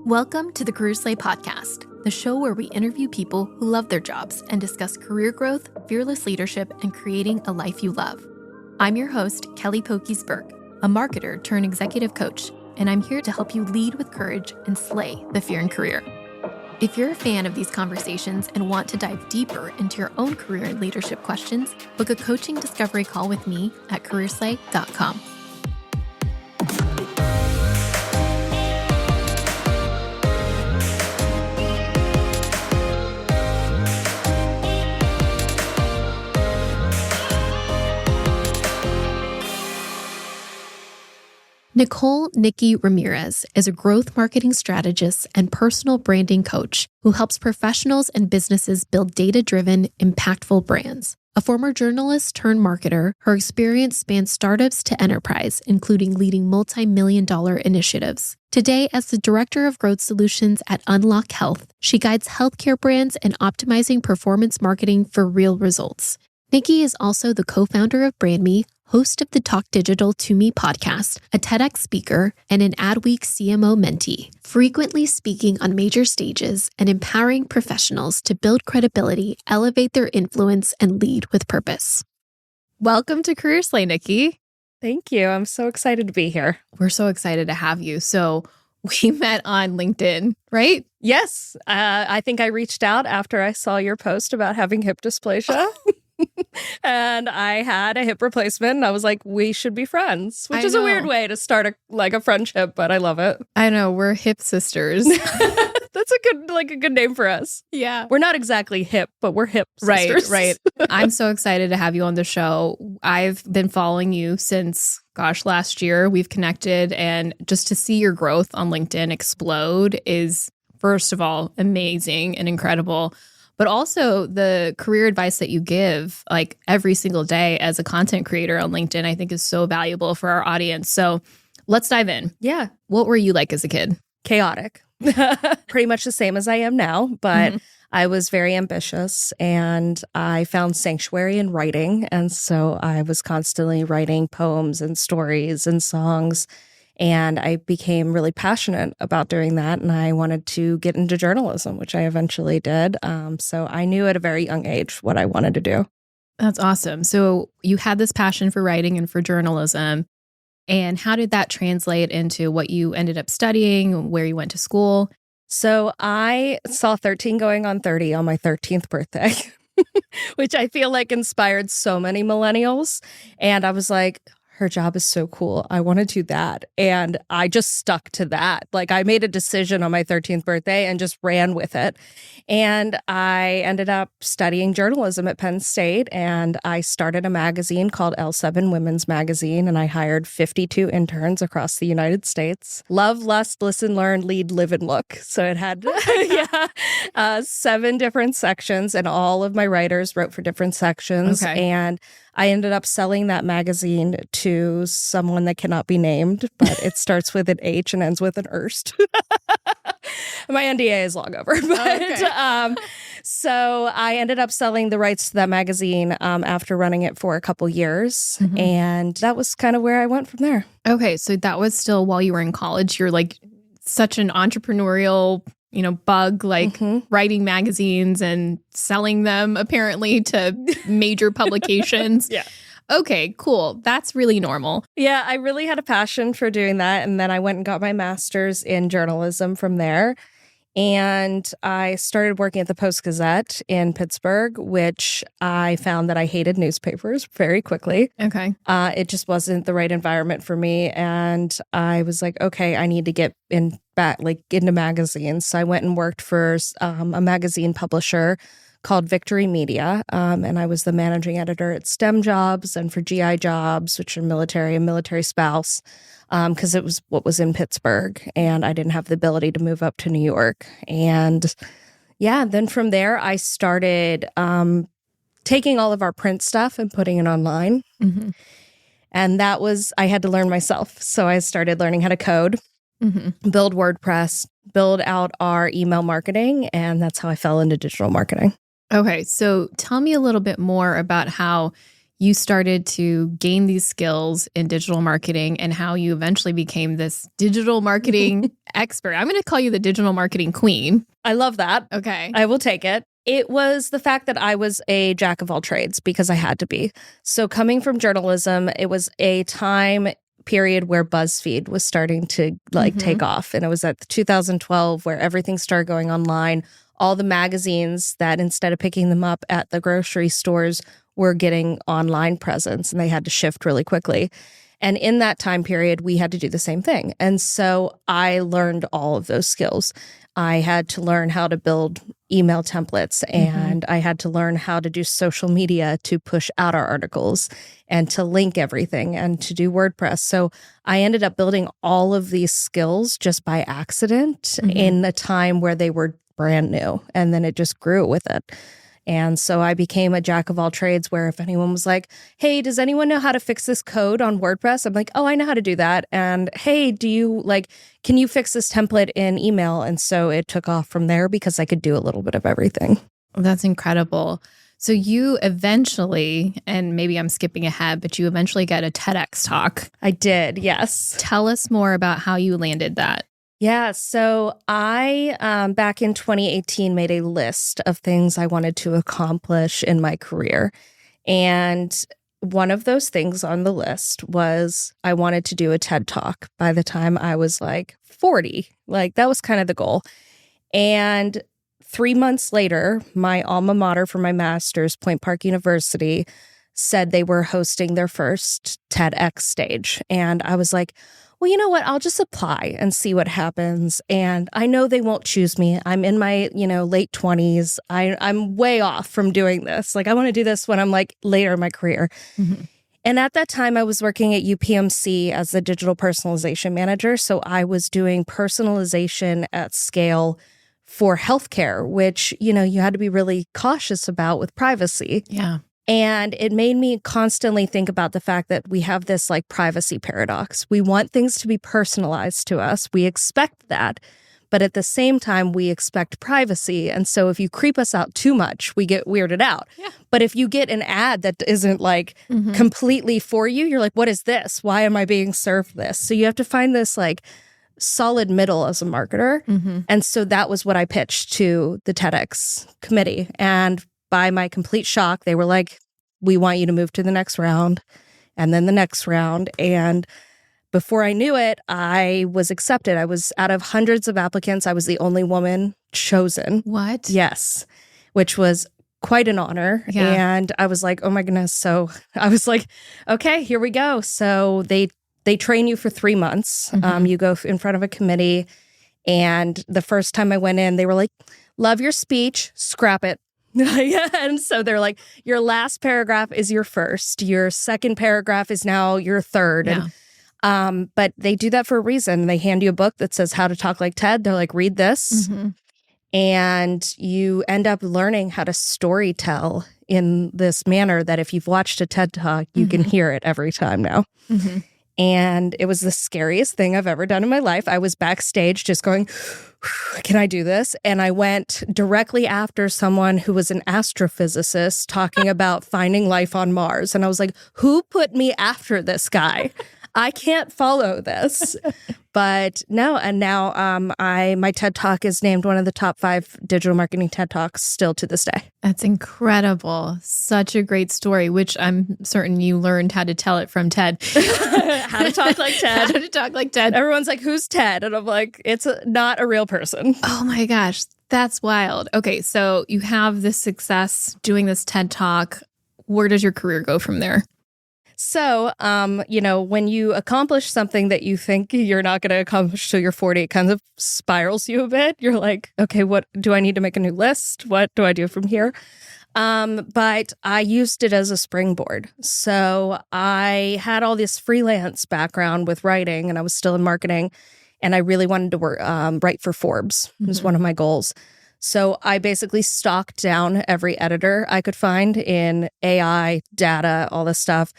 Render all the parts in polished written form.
Welcome to the Career Slay podcast, the show where we interview people who love their jobs and discuss career growth, fearless leadership, and creating a life you love. I'm your host, Kelly Pokes-Burke, a marketer turned executive coach, and I'm here to help you lead with courage and slay the fear in career. If you're a fan of these conversations and want to dive deeper into your own career and leadership questions, book a coaching discovery call with me at careerslay.com. Nikki Ramirez is a growth marketing strategist and personal branding coach who helps professionals and businesses build data-driven, impactful brands. A former journalist turned marketer, her experience spans startups to enterprise, including leading multi-million-dollar initiatives. Today, as the Director of Growth Solutions at Unlock Health, she guides healthcare brands in optimizing performance marketing for real results. Nikki is also the co-founder of BrandMe, host of the Talk Digital to Me podcast, a TEDx speaker, and an Adweek CMO mentee, frequently speaking on major stages and empowering professionals to build credibility, elevate their influence, and lead with purpose. Welcome to Career Slay, Nikki. Thank you. I'm so excited to be here. We're so excited to have you. So we met on LinkedIn, right? Yes. I think I reached out after I saw your post about having hip dysplasia. And I had a hip replacement, and I was like, we should be friends, which is a weird way to start a friendship, but I love it. I know, we're hip sisters. That's a good name for us. Yeah. We're not exactly hip, but we're hip sisters. Right. I'm so excited to have you on the show. I've been following you since, last year. We've connected, and just to see your growth on LinkedIn explode is, first of all, amazing and incredible. But also the career advice that you give like every single day as a content creator on LinkedIn, I think is so valuable for our audience. So let's dive in. Yeah. What were you like as a kid? Chaotic. Pretty much the same as I am now, but I was very ambitious and I found sanctuary in writing. And so I was constantly writing poems and stories and songs. And I became really passionate about doing that. And I wanted to get into journalism, which I eventually did. So I knew at a very young age what I wanted to do. That's awesome. So you had this passion for writing and for journalism. And how did that translate into what you ended up studying, where you went to school? So I saw 13 going on 30 on my 13th birthday, which I feel like inspired so many millennials. And I was like, her job is so cool. I want to do that. And I just stuck to that. Like I made a decision on my 13th birthday and just ran with it. And I ended up studying journalism at Penn State. And I started a magazine called L7 Women's Magazine. And I hired 52 interns across the United States. Love, lust, listen, learn, lead, live, and look. So it had 7 different sections. And all of my writers wrote for different sections. Okay. And I ended up selling that magazine to someone that cannot be named, but it starts with an H and ends with an Erst. My NDA is long over. But, so I ended up selling the rights to that magazine after running it for a couple years. And that was kind of where I went from there. Okay. So that was still while you were in college. You're like such an entrepreneurial bug, like writing magazines and selling them apparently to major publications. Yeah. Okay, cool. That's really normal. Yeah, I really had a passion for doing that. And then I went and got my master's in journalism from there. And I started working at the Post-Gazette in Pittsburgh, which I found that I hated newspapers very quickly. Okay. It just wasn't the right environment for me. And I was like, okay, I need to get into magazines. So I went and worked for a magazine publisher called Victory Media. And I was the managing editor at STEM Jobs and for GI Jobs, which are military and military spouse, because it was what was in Pittsburgh. And I didn't have the ability to move up to New York. And then from there, I started taking all of our print stuff and putting it online. And I had to learn myself. So I started learning how to code, build WordPress, build out our email marketing. And that's how I fell into digital marketing. Okay, so tell me a little bit more about how you started to gain these skills in digital marketing and how you eventually became this digital marketing expert. I'm going to call you the digital marketing queen. I love that. Okay. I will take it. It was the fact that I was a jack of all trades because I had to be. So coming from journalism, it was a time period where BuzzFeed was starting to take off. And it was at 2012 where everything started going online. All the magazines that instead of picking them up at the grocery stores were getting online presence, and they had to shift really quickly. And in that time period, we had to do the same thing. And so I learned all of those skills. I had to learn how to build email templates, and I had to learn how to do social media to push out our articles and to link everything and to do WordPress. So I ended up building all of these skills just by accident in a time where they were brand new. And then it just grew with it. And so I became a jack of all trades where if anyone was like, hey, does anyone know how to fix this code on WordPress? I'm like, oh, I know how to do that. And hey, can you fix this template in email? And so it took off from there because I could do a little bit of everything. That's incredible. So you eventually, and maybe I'm skipping ahead, but you eventually got a TEDx talk. I did, yes. Tell us more about how you landed that. Yeah, so I, back in 2018, made a list of things I wanted to accomplish in my career. And one of those things on the list was I wanted to do a TED Talk by the time I was 40. That was kind of the goal. And 3 months later, my alma mater for my master's, Point Park University, said they were hosting their first TEDx stage. And I was like, well, you know what? I'll just apply and see what happens. And I know they won't choose me. I'm in my, late 20s. I'm way off from doing this. I want to do this when I'm later in my career. And at that time, I was working at UPMC as the digital personalization manager. So I was doing personalization at scale for healthcare, which, you had to be really cautious about with privacy. Yeah. And it made me constantly think about the fact that we have this privacy paradox. We want things to be personalized to us. We expect that. But at the same time, we expect privacy. And so if you creep us out too much, we get weirded out. Yeah. But if you get an ad that isn't completely for you, you're like, what is this? Why am I being served this? So you have to find this solid middle as a marketer. And so that was what I pitched to the TEDx committee. And by my complete shock, they were like, we want you to move to the next round and then the next round. And before I knew it, I was accepted. I was out of hundreds of applicants. I was the only woman chosen. What? Yes, which was quite an honor. Yeah. And I was like, oh my goodness. So I was like, okay, here we go. So they train you for 3 months. You go in front of a committee. And the first time I went in, they were like, love your speech, scrap it. And so they're like, your last paragraph is your first. Your second paragraph is now your third. Yeah. And, but they do that for a reason. They hand you a book that says how to talk like TED. They're like, read this. And you end up learning how to story tell in this manner that if you've watched a TED Talk, you can hear it every time now. And it was the scariest thing I've ever done in my life. I was backstage just going, can I do this? And I went directly after someone who was an astrophysicist talking about finding life on Mars. And I was like, who put me after this guy? I can't follow this. But no, and now my TED Talk is named one of the top 5 digital marketing TED Talks still to this day. That's incredible. Such a great story, which I'm certain you learned how to tell it from Ted. How to talk like Ted. How to talk like Ted. Everyone's like, who's Ted? And I'm like, it's not a real person. Oh my gosh, that's wild. Okay, so you have this success doing this TED Talk. Where does your career go from there? So, when you accomplish something that you think you're not going to accomplish till you're 40, it kind of spirals you a bit. You're like, okay, what do I need to make a new list? What do I do from here? But I used it as a springboard. So I had all this freelance background with writing, and I was still in marketing, and I really wanted to work, write for Forbes. It was one of my goals. So I basically stalked down every editor I could find in AI, data, all this stuff.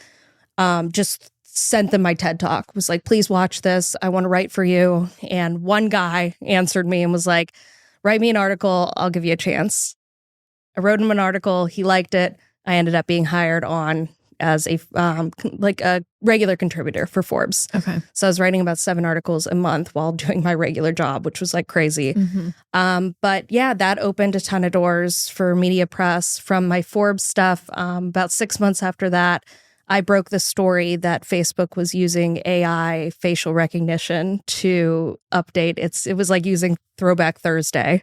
Just sent them my TED Talk, was like, please watch this. I want to write for you. And one guy answered me and was like, write me an article. I'll give you a chance. I wrote him an article. He liked it. I ended up being hired on as like a regular contributor for Forbes. Okay. So I was writing about 7 articles a month while doing my regular job, which was like crazy. But yeah, that opened a ton of doors for media press from my Forbes stuff. About 6 months after that, I broke the story that Facebook was using AI facial recognition to update it was like using Throwback Thursday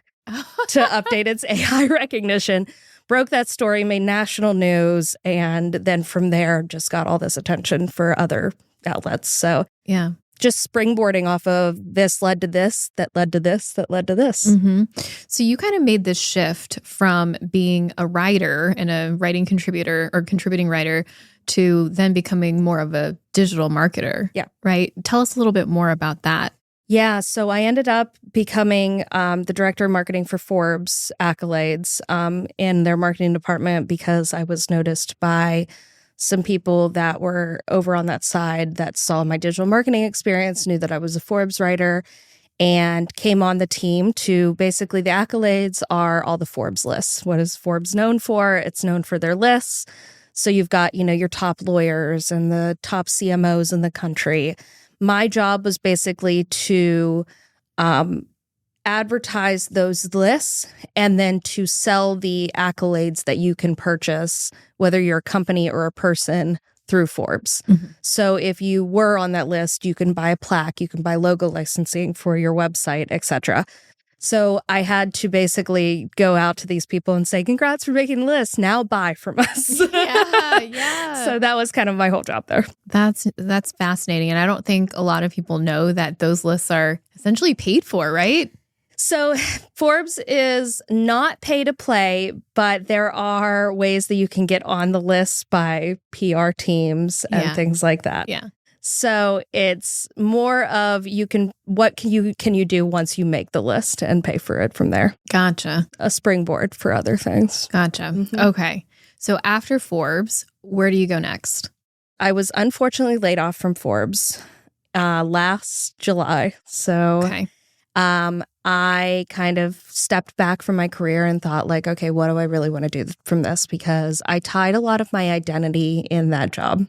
to update its AI recognition. Broke that story, made national news, and then from there just got all this attention for other outlets. So yeah, just springboarding off of this led to this, that led to this, that led to this. So you kind of made this shift from being a writer and a writing contributor or contributing writer to then becoming more of a digital marketer. Yeah. Right? Tell us a little bit more about that. Yeah, so I ended up becoming the director of marketing for Forbes accolades in their marketing department because I was noticed by some people that were over on that side that saw my digital marketing experience, knew that I was a Forbes writer, and came on the team to basically the accolades are all the Forbes lists. What is Forbes known for? It's known for their lists. So you've got, your top lawyers and the top CMOs in the country. My job was basically to advertise those lists and then to sell the accolades that you can purchase, whether you're a company or a person, through Forbes. So if you were on that list, you can buy a plaque, you can buy logo licensing for your website, etc. So I had to basically go out to these people and say, congrats for making the list. Now buy from us. Yeah. So that was kind of my whole job there. That's fascinating. And I don't think a lot of people know that those lists are essentially paid for, right? So Forbes is not pay to play, but there are ways that you can get on the list by PR teams and things like that. Yeah. So it's more of what can you do once you make the list and pay for it from there. Gotcha. A springboard for other things. Gotcha. Okay. So after Forbes, where do you go next? I was unfortunately laid off from Forbes last July. So I kind of stepped back from my career and thought like, okay, what do I really want to do from this? Because I tied a lot of my identity in that job.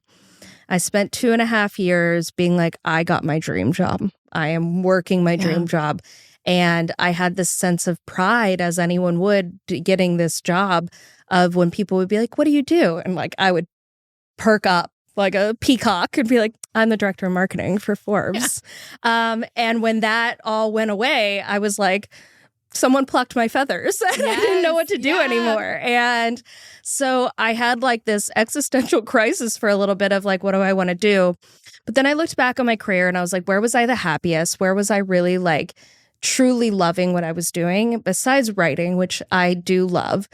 I spent 2.5 years being like, I got my dream job. I am working my dream job. And I had this sense of pride, as anyone would, getting this job of when people would be like, what do you do? And like, I would perk up like a peacock and be like, I'm the director of marketing for Forbes. And when that all went away, I was like, someone plucked my feathers. I didn't know what to do anymore. And so I had like this existential crisis for a little bit of like, what do I want to do? But then I looked back on my career and I was like, where was I the happiest? Where was I really like truly loving what I was doing besides writing, which I do love?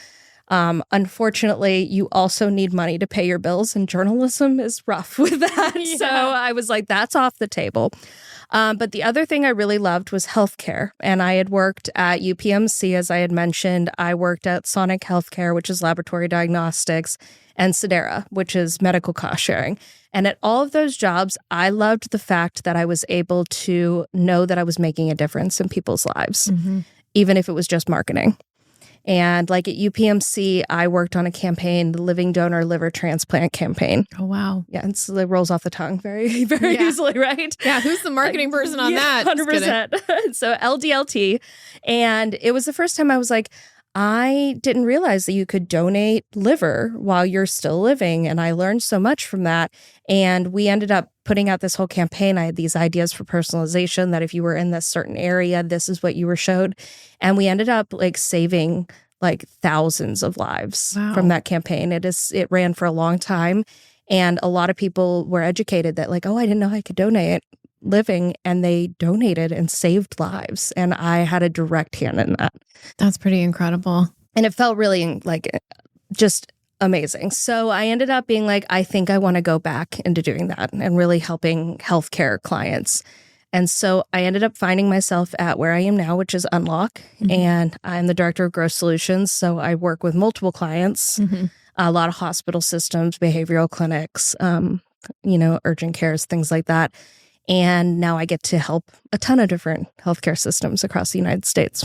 Unfortunately, you also need money to pay your bills, and journalism is rough with that. So I was like, that's off the table. But the other thing I really loved was healthcare. And I had worked at UPMC, as I had mentioned. I worked at Sonic Healthcare, which is laboratory diagnostics, and Sedera, which is medical cost sharing. And at all of those jobs, I loved the fact that I was able to know that I was making a difference in people's lives, even if it was just marketing. And like at UPMC, I worked on a campaign, the Living Donor Liver Transplant campaign. Oh, wow. Yeah, and so it rolls off the tongue very, very easily, right? Yeah, who's the marketing person on that? 100%. So LDLT. And it was the first time I was like, I didn't realize that you could donate liver while you're still living. And I learned so much from that. And we ended up putting out this whole campaign. I had these ideas for personalization that if you were in this certain area, this is what you were showed. And we ended up like saving like thousands of lives from that campaign. It ran for a long time. And a lot of people were educated that like, oh, I didn't know I could donate living, and they donated and saved lives. And I had a direct hand in that. That's pretty incredible. And it felt really like just amazing. So I ended up being like, I think I want to go back into doing that and really helping healthcare clients. And so I ended up finding myself at where I am now, which is Unlock. And I'm the director of growth solutions. So I work with multiple clients, a lot of hospital systems, behavioral clinics, urgent cares, things like that. And now I get to help a ton of different healthcare systems across the United States.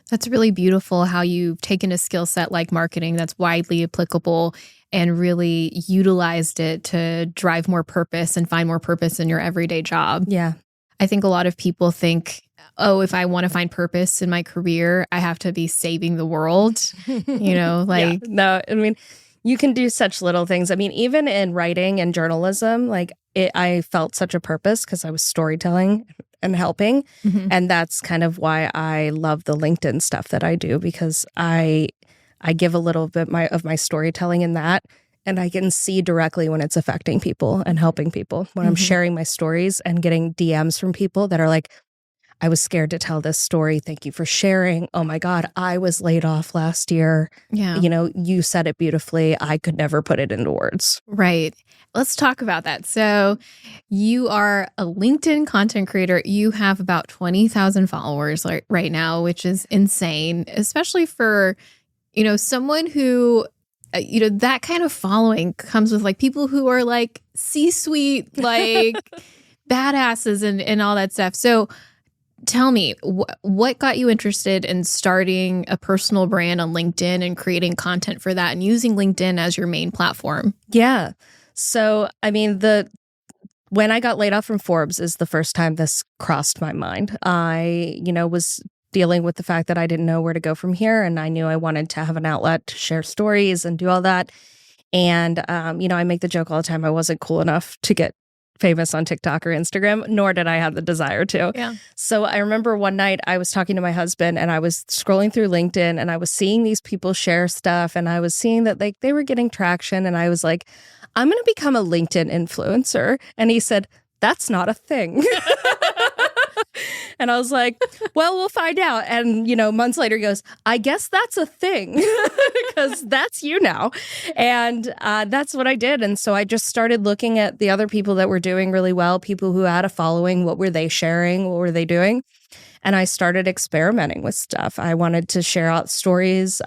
That's really beautiful how you've taken a skill set like marketing that's widely applicable and really utilized it to drive more purpose and find more purpose in your everyday job. Yeah. I think a lot of people think, oh, if I want to find purpose in my career, I have to be saving the world. Yeah. No, I mean, you can do such little things. I mean, even in writing and journalism, I felt such a purpose because I was storytelling and helping. Mm-hmm. And that's kind of why I love the LinkedIn stuff that I do, because I give a little bit of my storytelling in that. And I can see directly when it's affecting people and helping people, when I'm sharing my stories and getting DMs from people that are like, I was scared to tell this story. Thank you for sharing. Oh my God, I was laid off last year. Yeah. You said it beautifully. I could never put it into words. Right. Let's talk about that. So you are a LinkedIn content creator. You have about 20,000 followers right now, which is insane, especially for, someone who, that kind of following comes with like people who are like C-suite, like badasses and all that stuff. So tell me, what got you interested in starting a personal brand on LinkedIn and creating content for that and using LinkedIn as your main platform? Yeah. So, I mean, when I got laid off from Forbes is the first time this crossed my mind. I, was dealing with the fact that I didn't know where to go from here. And I knew I wanted to have an outlet to share stories and do all that. And, I make the joke all the time. I wasn't cool enough to get famous on TikTok or Instagram, nor did I have the desire to. Yeah. So I remember one night I was talking to my husband and I was scrolling through LinkedIn and I was seeing these people share stuff and I was seeing that they were getting traction. And I was like, I'm going to become a LinkedIn influencer. And he said, that's not a thing. And I was like, well, we'll find out. And, months later, he goes, I guess that's a thing because that's you now. And that's what I did. And so I just started looking at the other people that were doing really well, people who had a following. What were they sharing? What were they doing? And I started experimenting with stuff. I wanted to share out stories.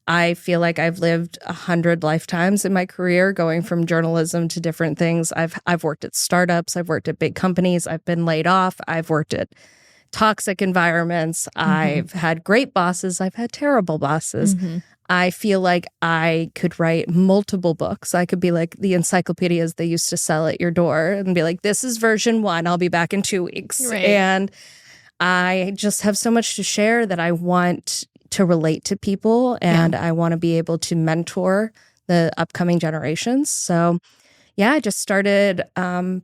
I feel like I've lived 100 lifetimes in my career, going from journalism to different things. I've worked at startups. I've worked at big companies. I've been laid off. I've worked at toxic environments. I've had great bosses. I've had terrible bosses. I feel like I could write multiple books. I could be like the encyclopedias they used to sell at your door and be like, this is version 1. I'll be back in 2 weeks. Right. And I just have so much to share that I want to relate to people, and I want to be able to mentor the upcoming generations. So I just started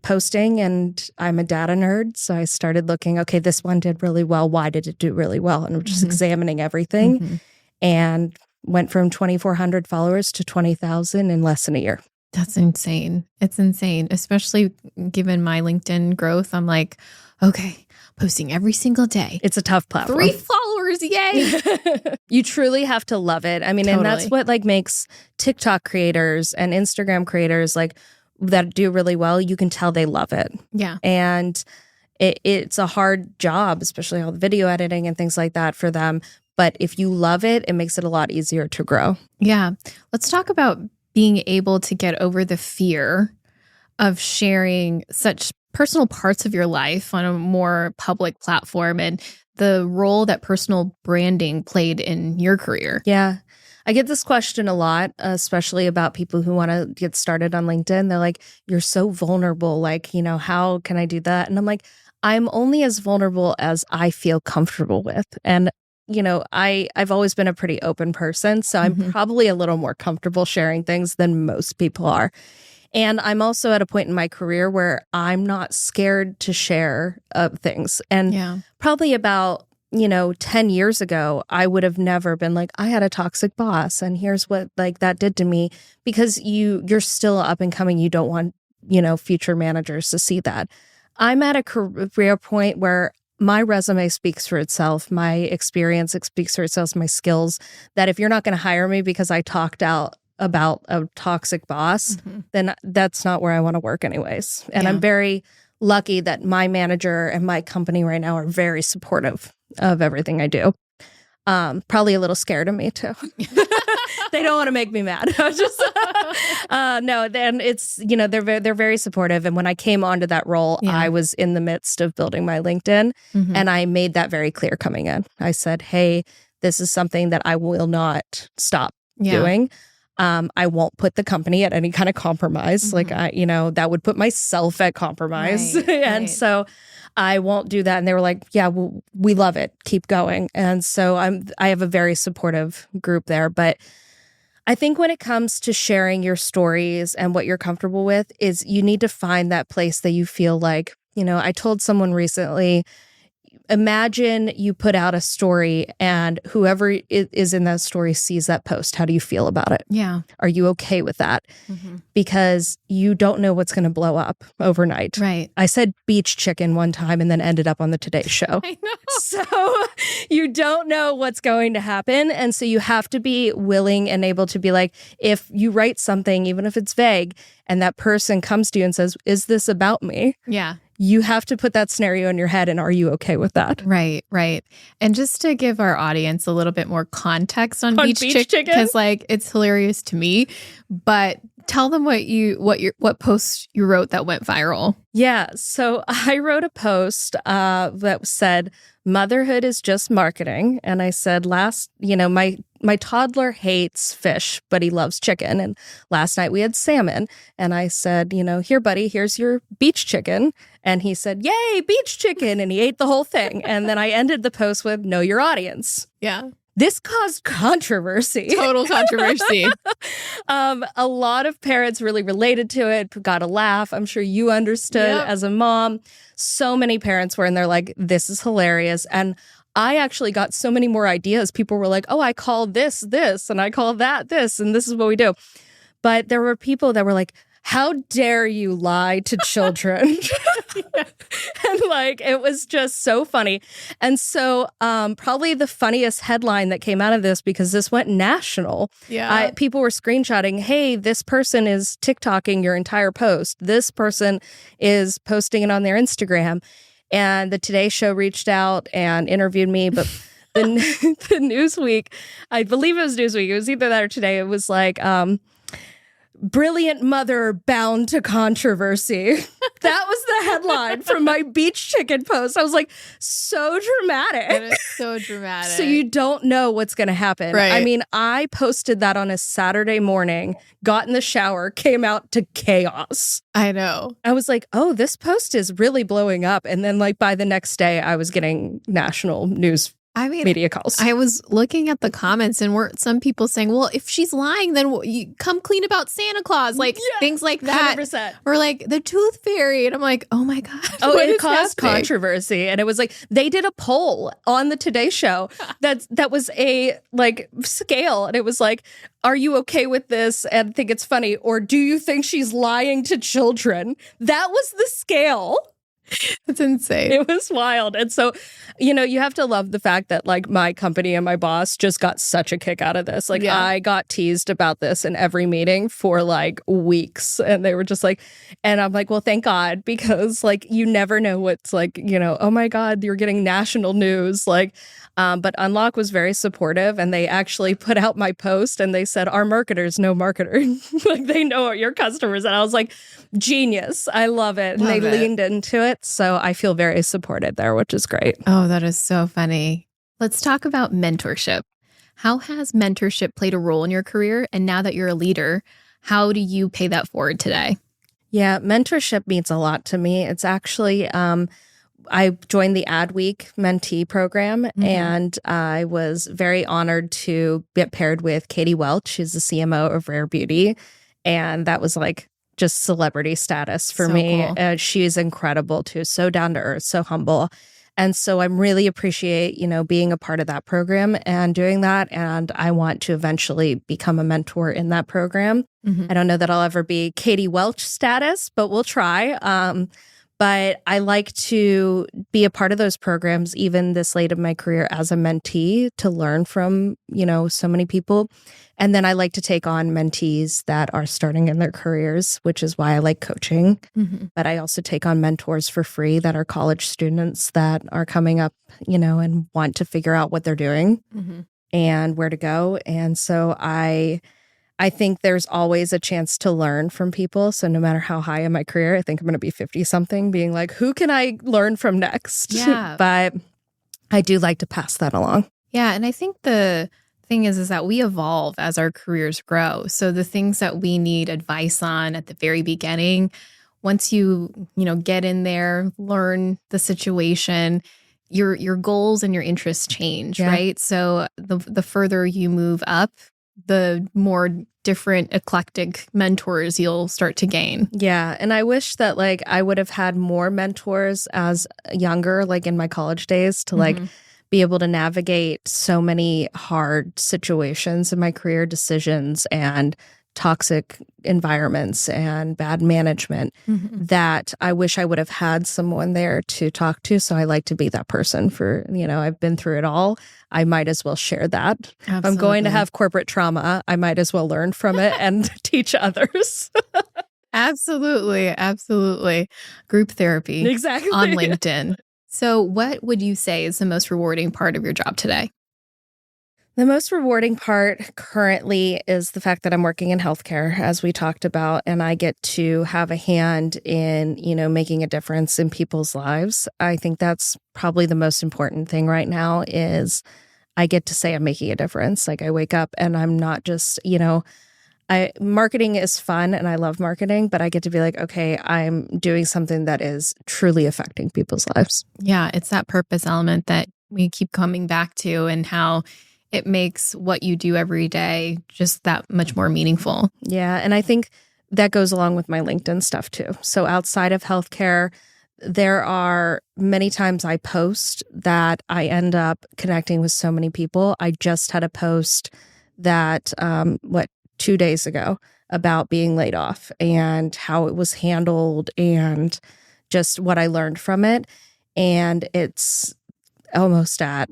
posting, and I'm a data nerd. So I started looking, okay, this one did really well. Why did it do really well? And I'm just examining everything and went from 2,400 followers to 20,000 in less than a year. That's insane. It's insane, especially given my LinkedIn growth. I'm like, okay, posting every single day. It's a tough platform. 3 followers, yay! You truly have to love it. I mean, Totally. And that's what makes TikTok creators and Instagram creators that do really well. You can tell they love it. Yeah. And it's a hard job, especially all the video editing and things like that for them. But if you love it, it makes it a lot easier to grow. Yeah. Let's talk about being able to get over the fear of sharing such personal parts of your life on a more public platform and the role that personal branding played in your career. Yeah. I get this question a lot, especially about people who want to get started on LinkedIn. They're like, you're so vulnerable. How can I do that? And I'm like, I'm only as vulnerable as I feel comfortable with. And, I've always been a pretty open person. So I'm probably a little more comfortable sharing things than most people are. And I'm also at a point in my career where I'm not scared to share things. And probably about, 10 years ago, I would have never been like, I had a toxic boss and here's what that did to me, because you're still up and coming. You don't want, future managers to see that. I'm at a career point where my resume speaks for itself. My experience speaks for itself, my skills, that if you're not going to hire me because I talked out about a toxic boss, then that's not where I want to work anyways. And I'm very lucky that my manager and my company right now are very supportive of everything I do. Probably a little scared of me too. They don't want to make me mad. No, then it's, they're very supportive. And when I came onto that role, I was in the midst of building my LinkedIn. And I made that very clear coming in. I said, hey, this is something that I will not stop doing. I won't put the company at any kind of compromise. Like, that would put myself at compromise. And so I won't do that. And they were like, yeah, well, we love it. Keep going. And so I have a very supportive group there. But I think when it comes to sharing your stories and what you're comfortable with is you need to find that place that you feel like, I told someone recently, imagine you put out a story and whoever is in that story sees that post. How do you feel about it? Yeah. Are you okay with that? Because you don't know what's going to blow up overnight. Right. I said beach chicken one time and then ended up on the Today Show. I know. So you don't know what's going to happen. And so you have to be willing and able to be like, if you write something, even if it's vague, and that person comes to you and says, is this about me? Yeah. You have to put that scenario in your head. And are you okay with that? Right. And just to give our audience a little bit more context on beach chicken, because it's hilarious to me, but tell them what post you wrote that went viral. Yeah. So I wrote a post that said, motherhood is just marketing. And I said my toddler hates fish, but he loves chicken. And last night we had salmon. And I said, here, buddy, here's your beach chicken. And he said, yay, beach chicken. And he ate the whole thing. And then I ended the post with, know your audience. Yeah. This caused controversy. Total controversy. A lot of parents really related to it, got a laugh. I'm sure you understood as a mom. So many parents were in there like, this is hilarious. And I actually got so many more ideas. People were like, oh, I call this, and I call that, this, and this is what we do. But there were people that were like, how dare you lie to children? And it was just so funny. And so probably the funniest headline that came out of this, because this went national. Yeah. People were screenshotting, hey, this person is TikToking your entire post. This person is posting it on their Instagram. And the Today Show reached out and interviewed me. But the Newsweek, I believe it was Newsweek. It was either that or Today. It was like, brilliant mother bound to controversy. That was the headline from my beach chicken post. I was like, so dramatic. It is so dramatic. So you don't know what's going to happen. Right. I mean, I posted that on a Saturday morning, got in the shower, came out to chaos. I know. I was like, oh, this post is really blowing up. And then by the next day, I was getting national news media calls. I was looking at the comments and some people saying, well, if she's lying, then you come clean about Santa Claus, things like that. 100%. Or the tooth fairy. And I'm like, oh my God. Oh, it caused controversy. And it was they did a poll on the Today Show that was a scale. And it was are you okay with this and think it's funny? Or do you think she's lying to children? That was the scale. It's insane. It was wild. And so, you have to love the fact that my company and my boss just got such a kick out of this. I got teased about this in every meeting for weeks. And they were just and I'm like, well, thank God, because you never know what's oh my God, you're getting national news. But Unlock was very supportive, and they actually put out my post and they said, our marketers know marketing. They know your customers. And I was like, genius. I love it. And they leaned into it. So I feel very supported there, which is great. Oh, that is so funny. Let's talk about mentorship. How has mentorship played a role in your career? And now that you're a leader, how do you pay that forward today? Yeah, mentorship means a lot to me. It's actually, I joined the Adweek mentee program, and I was very honored to get paired with Katie Welch, who's the CMO of Rare Beauty. And that was just celebrity status for me. Cool. She is incredible too. So down to earth, so humble. And so I really appreciate, being a part of that program and doing that. And I want to eventually become a mentor in that program. I don't know that I'll ever be Katie Welch status, but we'll try. But I like to be a part of those programs, even this late in my career as a mentee, to learn from, so many people. And then I like to take on mentees that are starting in their careers, which is why I like coaching. But I also take on mentors for free that are college students that are coming up, and want to figure out what they're doing. and where to go. And so I think there's always a chance to learn from people. So no matter how high in my career, I think I'm going to be 50 something being like, who can I learn from next? Yeah. But I do like to pass that along. Yeah. And I think the thing is that we evolve as our careers grow. So the things that we need advice on at the very beginning, once you get in there, learn the situation, your goals and your interests change, right? So the further you move up, the more different eclectic mentors you'll start to gain. Yeah. And I wish that I would have had more mentors as younger, like in my college days, to be able to navigate so many hard situations in my career, decisions and toxic environments and bad management, that I wish I would have had someone there to talk to. So I like to be that person for, I've been through it all. I might as well share that. Absolutely. If I'm going to have corporate trauma, I might as well learn from it and teach others. Absolutely. Absolutely. Group therapy. Exactly. On LinkedIn. So what would you say is the most rewarding part of your job today? The most rewarding part currently is the fact that I'm working in healthcare, as we talked about, and I get to have a hand in, making a difference in people's lives. I think that's probably the most important thing right now is I get to say I'm making a difference. I wake up and I'm not just, marketing is fun and I love marketing, but I get to be like, okay, I'm doing something that is truly affecting people's lives. Yeah, it's that purpose element that we keep coming back to and how it makes what you do every day just that much more meaningful. Yeah. And I think that goes along with my LinkedIn stuff too. So outside of healthcare, there are many times I post that I end up connecting with so many people. I just had a post that, 2 days ago about being laid off and how it was handled and just what I learned from it. And it's almost at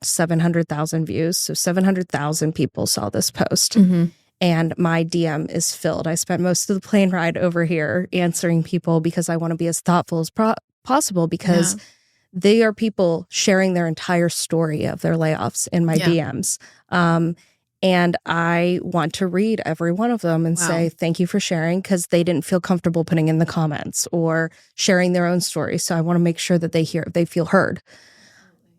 700,000 views. So 700,000 people saw this post and my DM is filled. I spent most of the plane ride over here answering people because I want to be as thoughtful as possible because they are people sharing their entire story of their layoffs in my DMs. And I want to read every one of them and say, thank you for sharing, because they didn't feel comfortable putting in the comments or sharing their own story. So I want to make sure that they feel heard.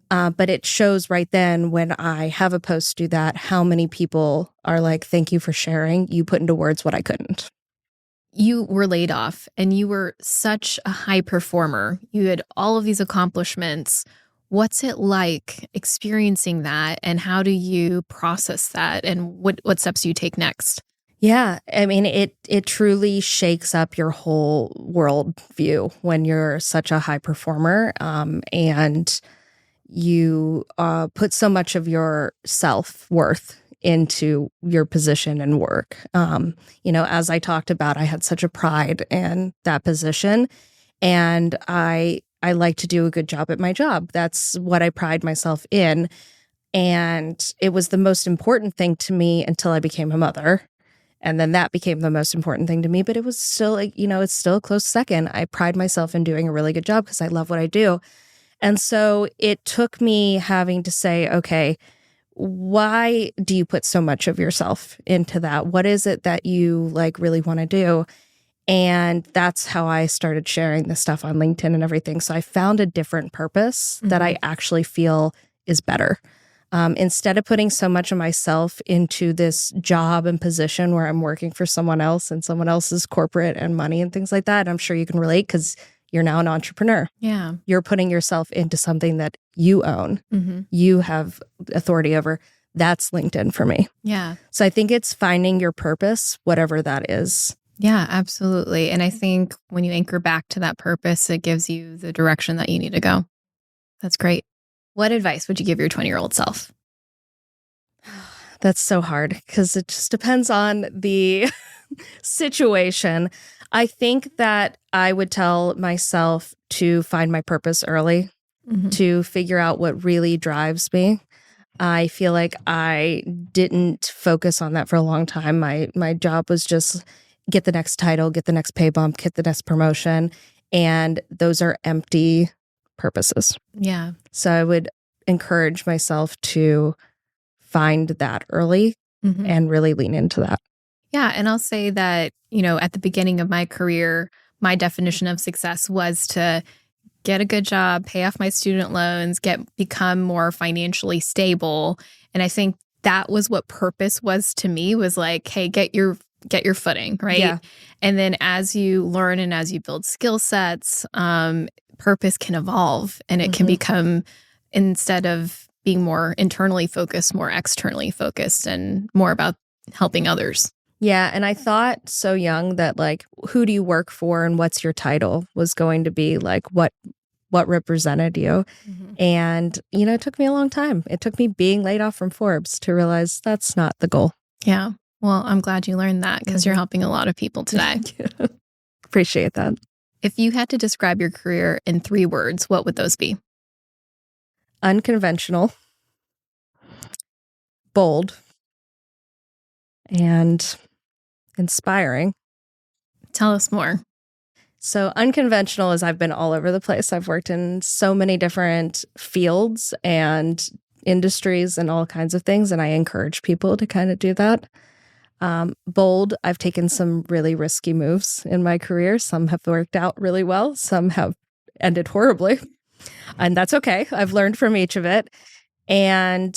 But it shows right then when I have a post do that, how many people are like, thank you for sharing. You put into words what I couldn't. You were laid off and you were such a high performer. You had all of these accomplishments. What's it like experiencing that and how do you process that and what steps do you take next? Yeah, I mean, it truly shakes up your whole world view when you're such a high performer and you put so much of your self-worth into your position and work. As I talked about, I had such a pride in that position and I like to do a good job at my job. That's what I pride myself in. And it was the most important thing to me until I became a mother. And then that became the most important thing to me. But it was still, it's still a close second. I pride myself in doing a really good job because I love what I do. And so it took me having to say, okay, why do you put so much of yourself into that? What is it that you really want to do? And that's how I started sharing this stuff on LinkedIn and everything. So I found a different purpose that I actually feel is better. Instead of putting so much of myself into this job and position where I'm working for someone else and someone else's corporate and money and things like that, I'm sure you can relate because you're now an entrepreneur. Yeah. You're putting yourself into something that you own, you have authority over. That's LinkedIn for me. Yeah. So I think it's finding your purpose, whatever that is. Yeah, absolutely. And I think when you anchor back to that purpose, it gives you the direction that you need to go. That's great. What advice would you give your 20-year-old self? That's so hard because it just depends on the situation. I think that I would tell myself to find my purpose early, to figure out what really drives me. I feel like I didn't focus on that for a long time. My job was just get the next title, get the next pay bump, get the next promotion. And those are empty purposes. Yeah. So I would encourage myself to find that early and really lean into that. Yeah. And I'll say that, at the beginning of my career, my definition of success was to get a good job, pay off my student loans, become more financially stable. And I think that was what purpose was to me, was like, hey, get your footing, right? Yeah. And then as you learn and as you build skill sets, purpose can evolve, and it can become, instead of being more internally focused, more externally focused and more about helping others. Yeah. And I thought so young that like, who do you work for and what's your title was going to be like what represented you. And, it took me a long time. It took me being laid off from Forbes to realize that's not the goal. Yeah. Well, I'm glad you learned that, because you're helping a lot of people today. Appreciate that. If you had to describe your career in 3 words, what would those be? Unconventional, bold, and inspiring. Tell us more. So unconventional is I've been all over the place. I've worked in so many different fields and industries and all kinds of things, and I encourage people to kind of do that. Bold, I've taken some really risky moves in my career. Some have worked out really well. Some have ended horribly, and that's okay. I've learned from each of it. And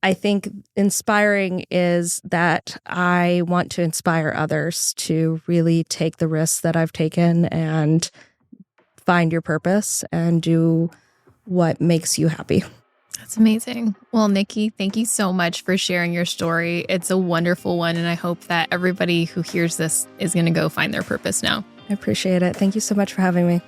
I think inspiring is that I want to inspire others to really take the risks that I've taken and find your purpose and do what makes you happy. That's amazing. Well, Nikki, thank you so much for sharing your story. It's a wonderful one, and I hope that everybody who hears this is going to go find their purpose now. I appreciate it. Thank you so much for having me.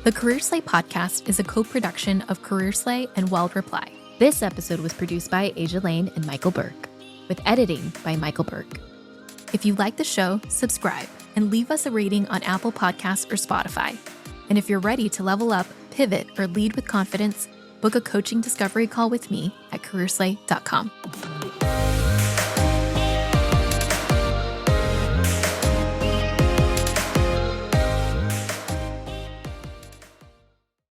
The Career Slay podcast is a co-production of Career Slay and Weld Reply. This episode was produced by Asia Lane and Michael Burke, with editing by Michael Burke. If you like the show, subscribe and leave us a rating on Apple Podcasts or Spotify. And if you're ready to level up, pivot, or lead with confidence, book a coaching discovery call with me at careerslay.com.